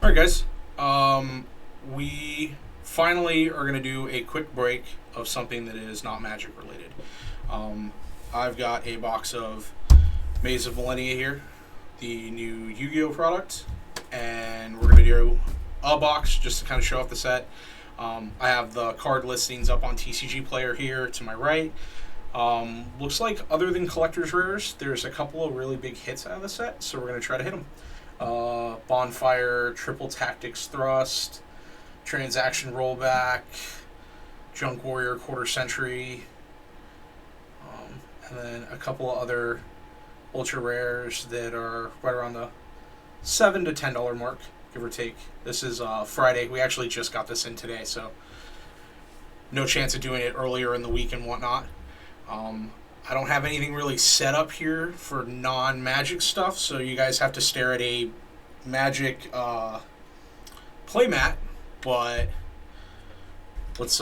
All right, guys. We finally are going to do a quick break of something that is not Magic related. I've got a box of Maze of Millenia here, the new Yu-Gi-Oh product, and we're going to do a box just to kind of show off the set. I have the card listings up on TCG Player here to my right. Looks like other than collector's rares, there's a couple of really big hits out of the set, so we're going to try to hit them. Bonfire, Triple Tactics Thrust, Transaction Rollback, Junk Warrior Quarter Century, and then a couple of other ultra rares that are right around the $7 to $10 mark, give or take. This is Friday. We actually just got this in today, so no chance of doing it earlier in the week and whatnot. I don't have anything really set up here for non-Magic stuff, so you guys have to stare at a Magic playmat, but let's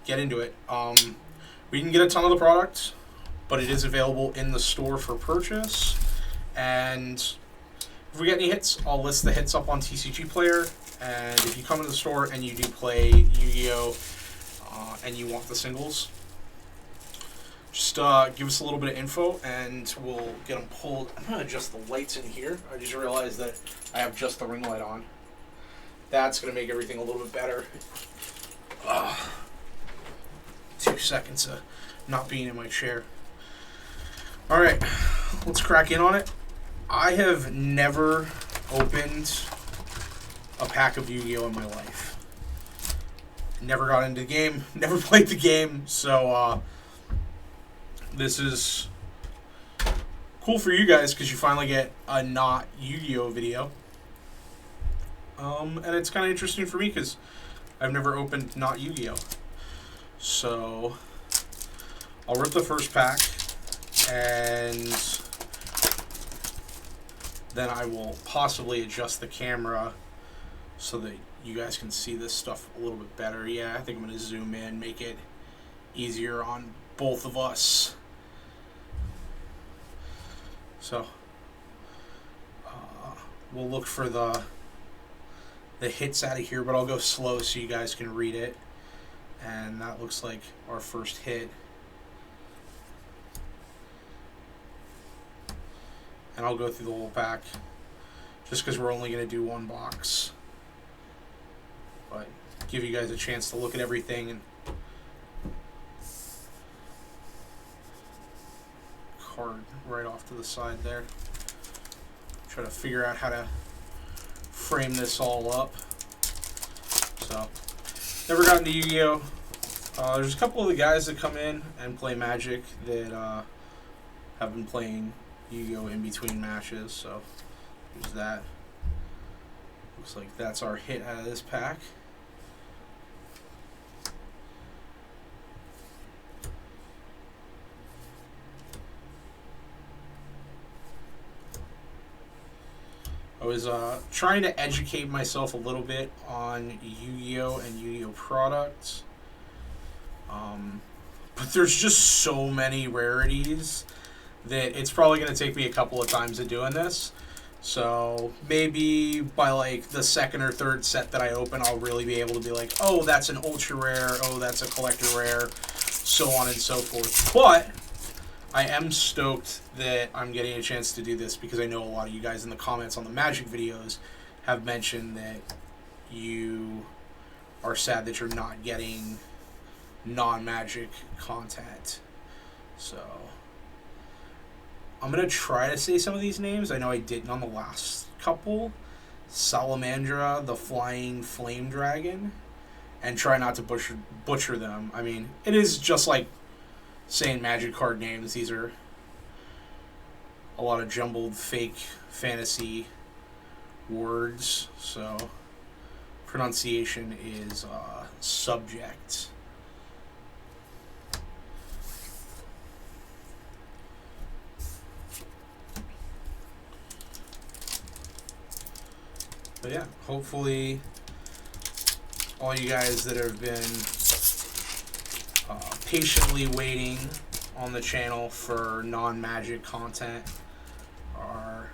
get into it. We can get a ton of the product, but it is available in the store for purchase, and if we get any hits, I'll list the hits up on TCG Player, and if you come to the store and you do play Yu-Gi-Oh! And you want the singles, just give us a little bit of info, and we'll get them pulled. I'm going to adjust the lights in here. I just realized that I have just the ring light on. That's going to make everything a little bit better. 2 seconds of not being in my chair. Alright, let's crack in on it. I have never opened a pack of Yu-Gi-Oh! In my life. Never got into the game, never played the game, so this is cool for you guys because you finally get a not Yu-Gi-Oh! Video. And it's kind of interesting for me because I've never opened not Yu-Gi-Oh! So I'll rip the first pack and then I will possibly adjust the camera so that you guys can see this stuff a little bit better. Yeah, I think I'm going to zoom in, make it easier on both of us. So we'll look for the hits out of here, but I'll go slow so you guys can read it. And that looks like our first hit. And I'll go through the whole pack just because we're only going to do one box. But give you guys a chance to look at everything and card right off to the side there. Try to figure out how to frame this all up. So, never got into Yu-Gi-Oh! There's a couple of the guys that come in and play Magic that have been playing Yu-Gi-Oh! In between matches, so there's that. Looks like that's our hit out of this pack. I was trying to educate myself a little bit on Yu-Gi-Oh! And Yu-Gi-Oh! Products. But there's just so many rarities that it's probably going to take me a couple of times of doing this. So maybe by like the second or third set that I open, I'll really be able to be like, oh, that's an ultra rare, oh, that's a collector rare, so on and so forth. But I am stoked that I'm getting a chance to do this because I know a lot of you guys in the comments on the Magic videos have mentioned that you are sad that you're not getting non-Magic content. So I'm going to try to say some of these names. I know I didn't on the last couple. Salamandra, the Flying Flame Dragon, and try not to butcher them. I mean, it is just like saying Magic card names. These are a lot of jumbled fake fantasy words, so pronunciation is subject. But yeah, hopefully all you guys that have been patiently waiting on the channel for non-Magic content are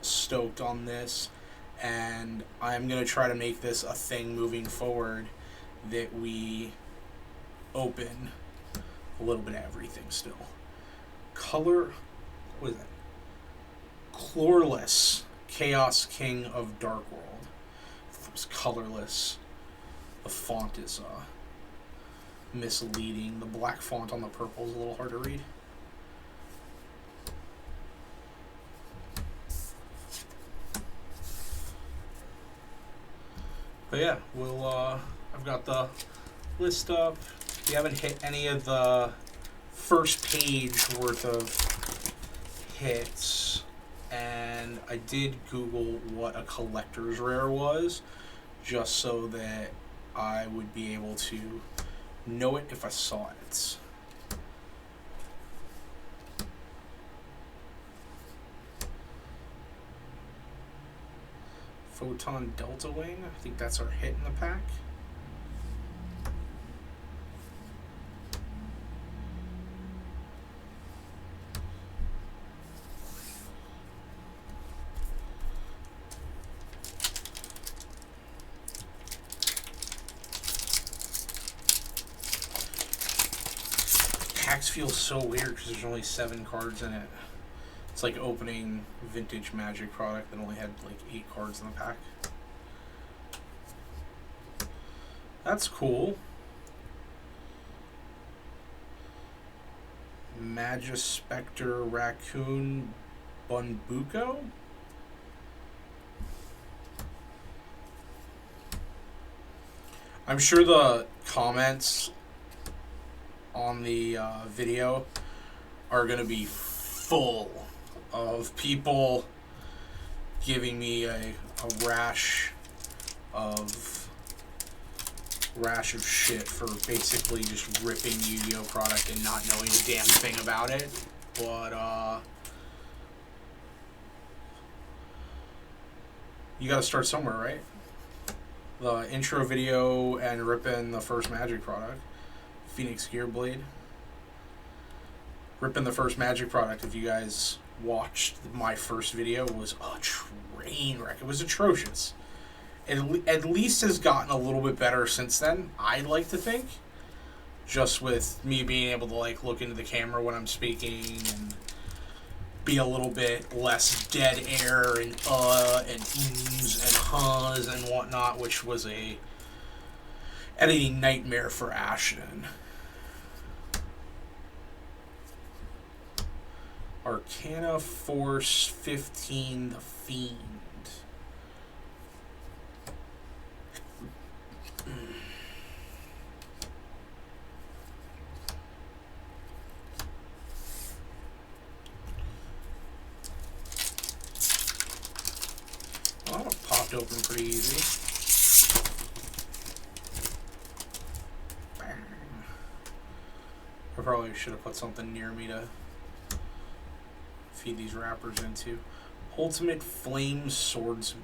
stoked on this. And I'm going to try to make this a thing moving forward that we open a little bit of everything still. Color, what is that? Colorless, Chaos King of Dark World. It was colorless. The font is misleading. The black font on the purple is a little hard to read. But yeah, we'll I've got the list up. We haven't hit any of the first page worth of hits, and I did Google what a collector's rare was, just so that I would be able to know it if I saw it. Photon Delta Wing, I think that's our hit in the pack. Packs feel so weird because there's only 7 cards in it. It's like opening vintage Magic product that only had like 8 cards in the pack. That's cool. Magispector Raccoon Bunbuko. I'm sure the comments on the video are going to be full of people giving me a rash of shit for basically just ripping Yu-Gi-Oh product and not knowing a damn thing about it. But you gotta start somewhere, right? The intro video and ripping the first Magic product, Phoenix Gearblade. Ripping the first Magic product, if you guys watched my first video, was a train wreck. It was atrocious. It at least has gotten a little bit better since then, I'd like to think. Just with me being able to like look into the camera when I'm speaking and be a little bit less dead air and ums and hahs and whatnot, which was a editing nightmare for Ashton. Arcana Force 15, the Fiend. Well, that popped open pretty easy. Bang. I probably should have put something near me to feed these wrappers into. Ultimate Flame Swordsman.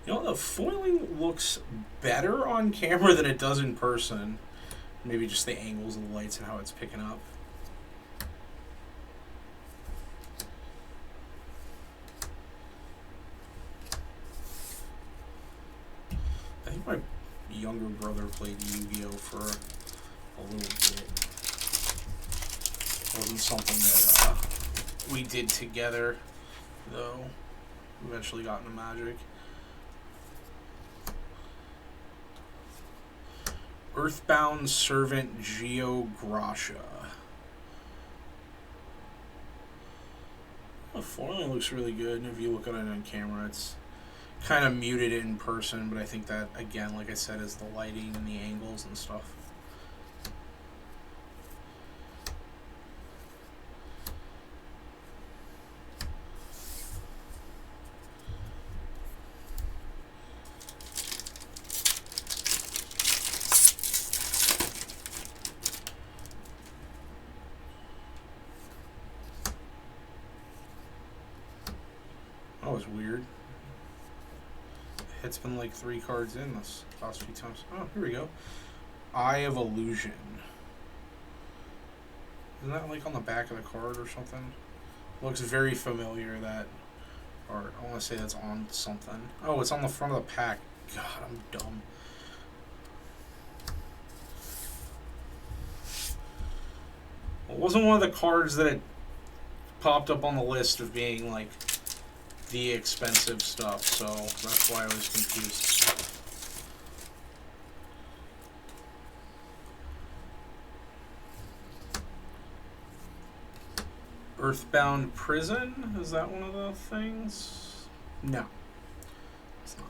You know, the foiling looks better on camera than it does in person. Maybe just the angles of the lights and how it's picking up. I think my younger brother played Yu-Gi-Oh for a little bit. It wasn't something that we did together, though. Eventually got into Magic. Earthbound Servant Geogracia. The foiling looks really good. If you look at it on camera, it's kind of muted in person, but I think that, again, like I said, is the lighting and the angles and stuff. That was weird. It's been like 3 cards in this last few times. Oh, here we go. Eye of Illusion. Isn't that like on the back of the card or something? Looks very familiar. That, or I want to say that's on something. Oh, it's on the front of the pack. God, I'm dumb. It wasn't one of the cards that it popped up on the list of being like the expensive stuff, so that's why I was confused. Earthbound Prison? Is that one of the things? No, it's not.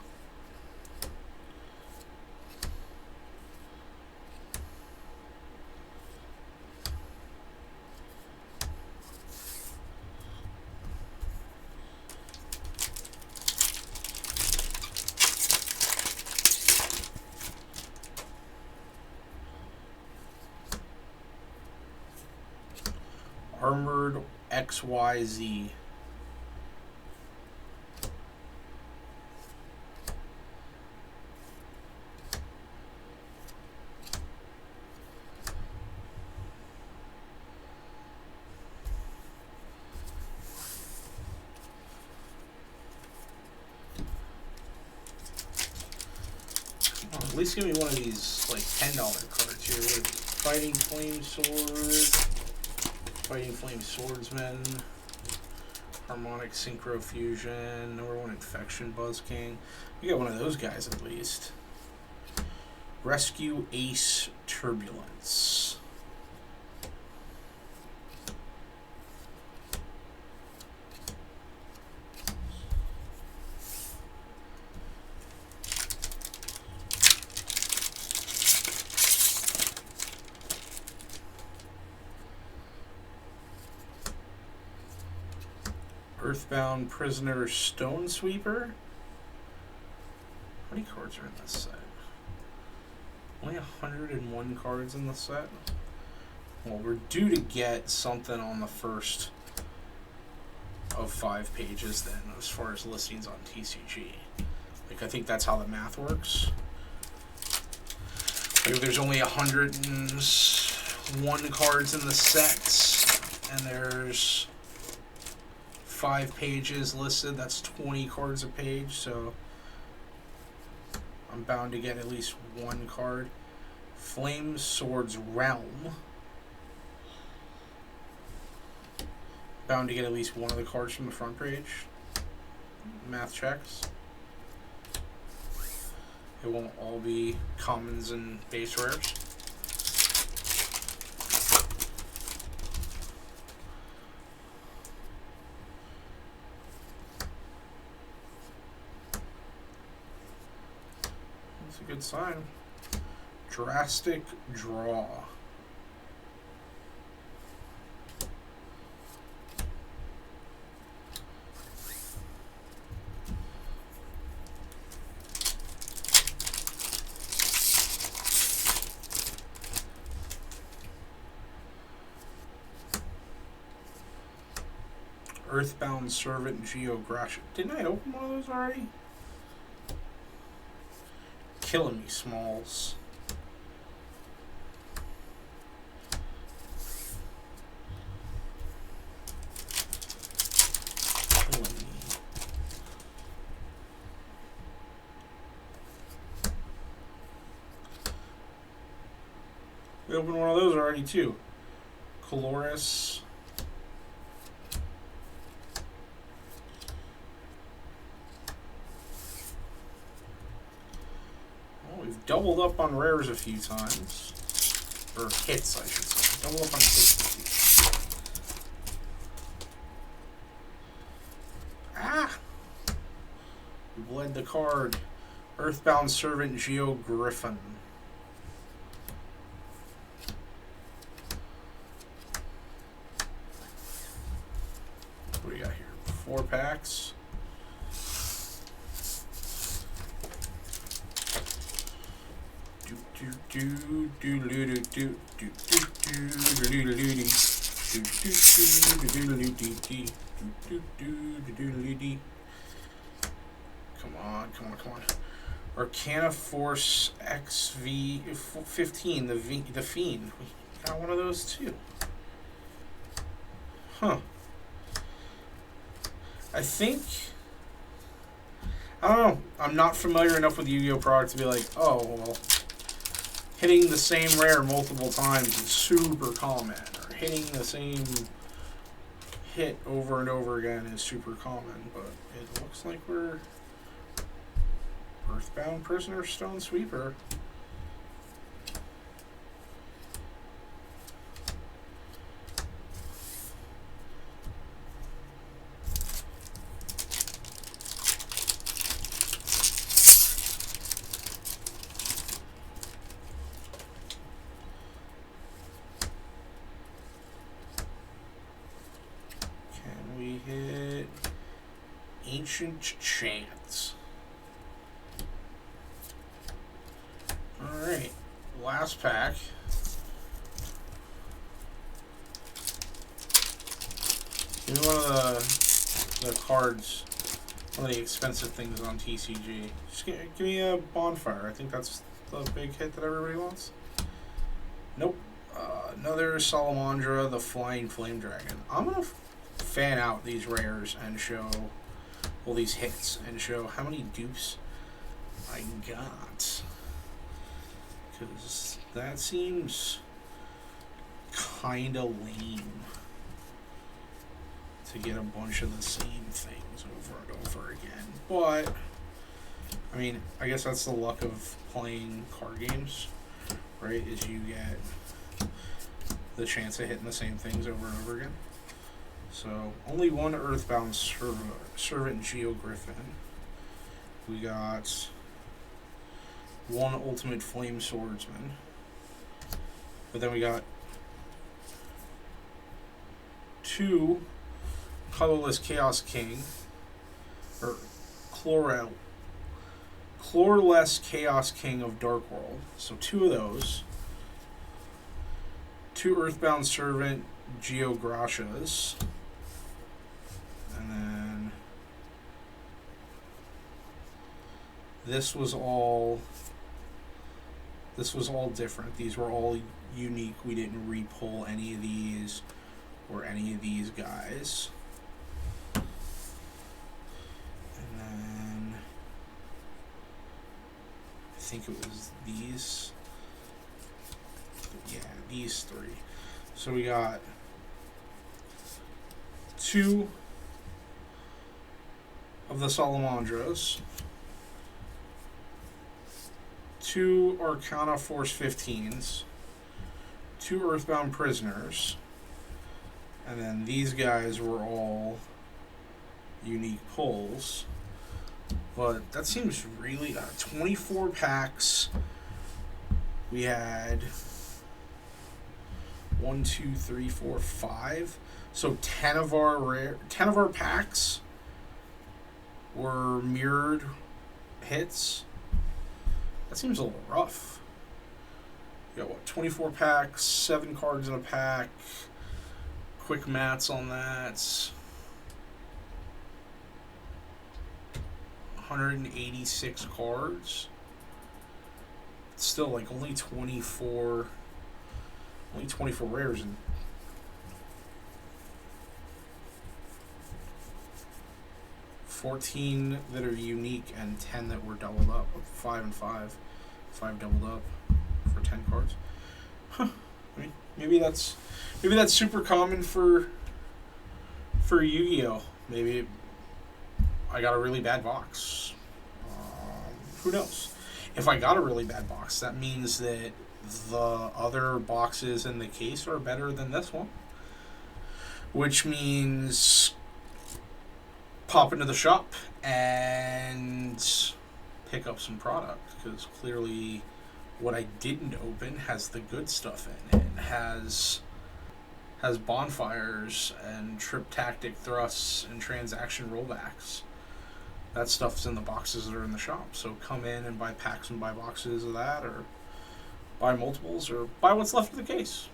Armored XYZ. At least give me one of these like $10 cards here. With Fighting Flame Sword, Fighting Flame Swordsman, Harmonic Synchro Fusion, number 1 Infection Buzz King. We got one of those guys at least. Rescue Ace Turbulence. Earthbound Prisoner Stone Sweeper. How many cards are in this set? Only 101 cards in the set. Well, we're due to get something on the first of 5 pages then, as far as listings on TCG. Like, I think that's how the math works. Like, if there's only 101 cards in the set, and there's 5 pages listed, that's 20 cards a page, so I'm bound to get at least 1 card. Flame Swords Realm. Bound to get at least one of the cards from the front page. Math checks. It won't all be commons and base rares. That's a good sign. Drastic Draw. Earthbound Servant Geographic. Didn't I open one of those already? Killing me, Smalls. Killing me. We opened one of those already too. Coloris. We've doubled up on rares a few times. Or hits, I should say. Doubled up on hits a few times. Ah! We bled the card. Earthbound Servant Geo Griffin. What do we got here? 4 packs. Come on, come on, come on. Arcana Force XV15, the Fiend. We got one of those too. Huh. I think, I don't know. I'm not familiar enough with Yu-Gi-Oh! Product to be like, oh, well, hitting the same rare multiple times is super common, or hitting the same hit over and over again is super common, but it looks like we're Earthbound Prisoner Stone Sweeper. Can we hit Ancient Chants? Alright, last pack. Give me one of the cards, one of the expensive things on TCG. Just give me a Bonfire. I think that's the big hit that everybody wants. Nope. Another Salamandra, the Flying Flame Dragon. I'm going to fan out these rares and show all these hits and show how many dupes I got. Because that seems kind of lame to get a bunch of the same things over and over again. But, I mean, I guess that's the luck of playing card games, right? Is you get the chance of hitting the same things over and over again. So, only one Earthbound Servant Geo Griffin. We got one Ultimate Flame Swordsman. But then we got two Colorless Chaos King, or Chlorless Chaos King of Dark World. So two of those. Two Earthbound Servant Geo Grashas. And then this was all different. These were all unique. We didn't re-pull any of these or any of these guys. And then I think it was these. Yeah, these three. So we got two of the Salamandras, two Arcana Force 15s, two Earthbound Prisoners, and then these guys were all unique pulls. But that seems really 24 packs. We had 1, 2, 3, 4, 5. So 10 of our packs were mirrored hits. That seems a little rough. You got what, 24 packs, 7 cards in a pack, quick mats on that. 186 cards. It's still like only 24 rares and $14 that are unique and 10 that were doubled up. 5 and 5. 5 doubled up for 10 cards. Huh. I mean, maybe that's super common for Yu-Gi-Oh. Maybe I got a really bad box. Who knows? If I got a really bad box, that means that the other boxes in the case are better than this one. Which means pop into the shop and pick up some product, because clearly what I didn't open has the good stuff in it. It has bonfires and trip tactic thrusts and transaction rollbacks. That stuff's in the boxes that are in the shop. So come in and buy packs and buy boxes of that, or buy multiples, or buy what's left of the case.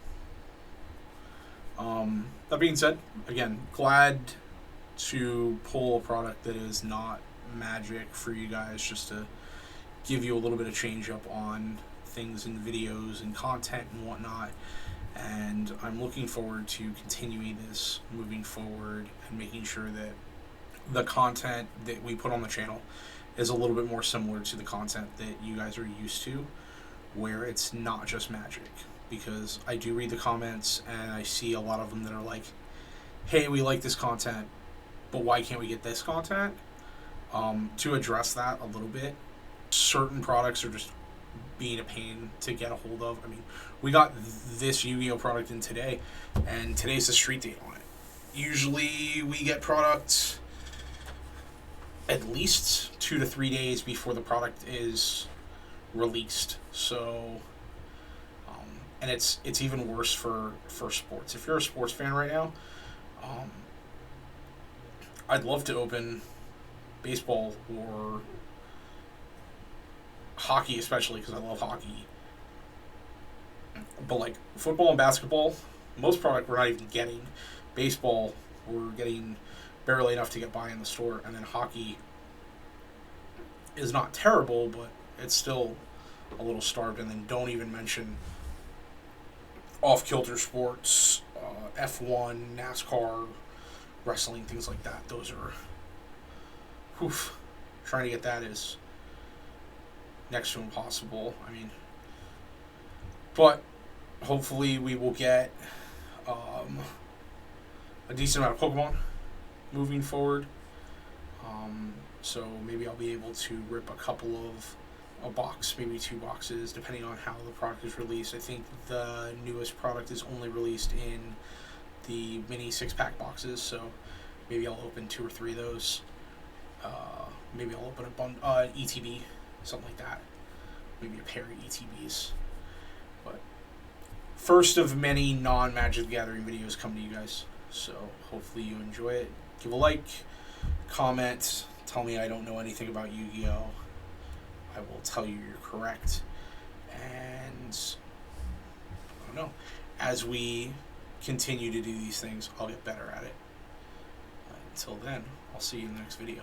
That being said, again, glad to pull a product that is not Magic for you guys, just to give you a little bit of change up on things in videos and content and whatnot. And I'm looking forward to continuing this moving forward and making sure that the content that we put on the channel is a little bit more similar to the content that you guys are used to, where it's not just Magic. Because I do read the comments and I see a lot of them that are like, hey, we like this content, but why can't we get this content? To address that a little bit, certain products are just being a pain to get a hold of. I mean, we got this Yu-Gi-Oh product in today, and today's the street date on it. Usually we get products at least 2 to 3 days before the product is released. So, and it's even worse for sports. If you're a sports fan right now, I'd love to open baseball or hockey, especially because I love hockey. But like football and basketball, most product we're not even getting. Baseball, we're getting barely enough to get by in the store, and then hockey is not terrible, but it's still a little starved. And then don't even mention off-kilter sports, F1, NASCAR, wrestling, things like that. Those are, trying to get that is next to impossible. I mean, but hopefully we will get a decent amount of Pokemon moving forward. So maybe I'll be able to rip a box, maybe 2 boxes, depending on how the product is released. I think the newest product is only released in the mini 6-pack boxes, so maybe I'll open 2 or 3 of those. Maybe I'll open ETB, something like that. Maybe a pair of ETBs. But first of many non-Magic the Gathering videos coming to you guys. So hopefully you enjoy it. Give a like, comment, tell me I don't know anything about Yu-Gi-Oh! I will tell you you're correct. And I don't know. As we continue to do these things, I'll get better at it. Until then, I'll see you in the next video.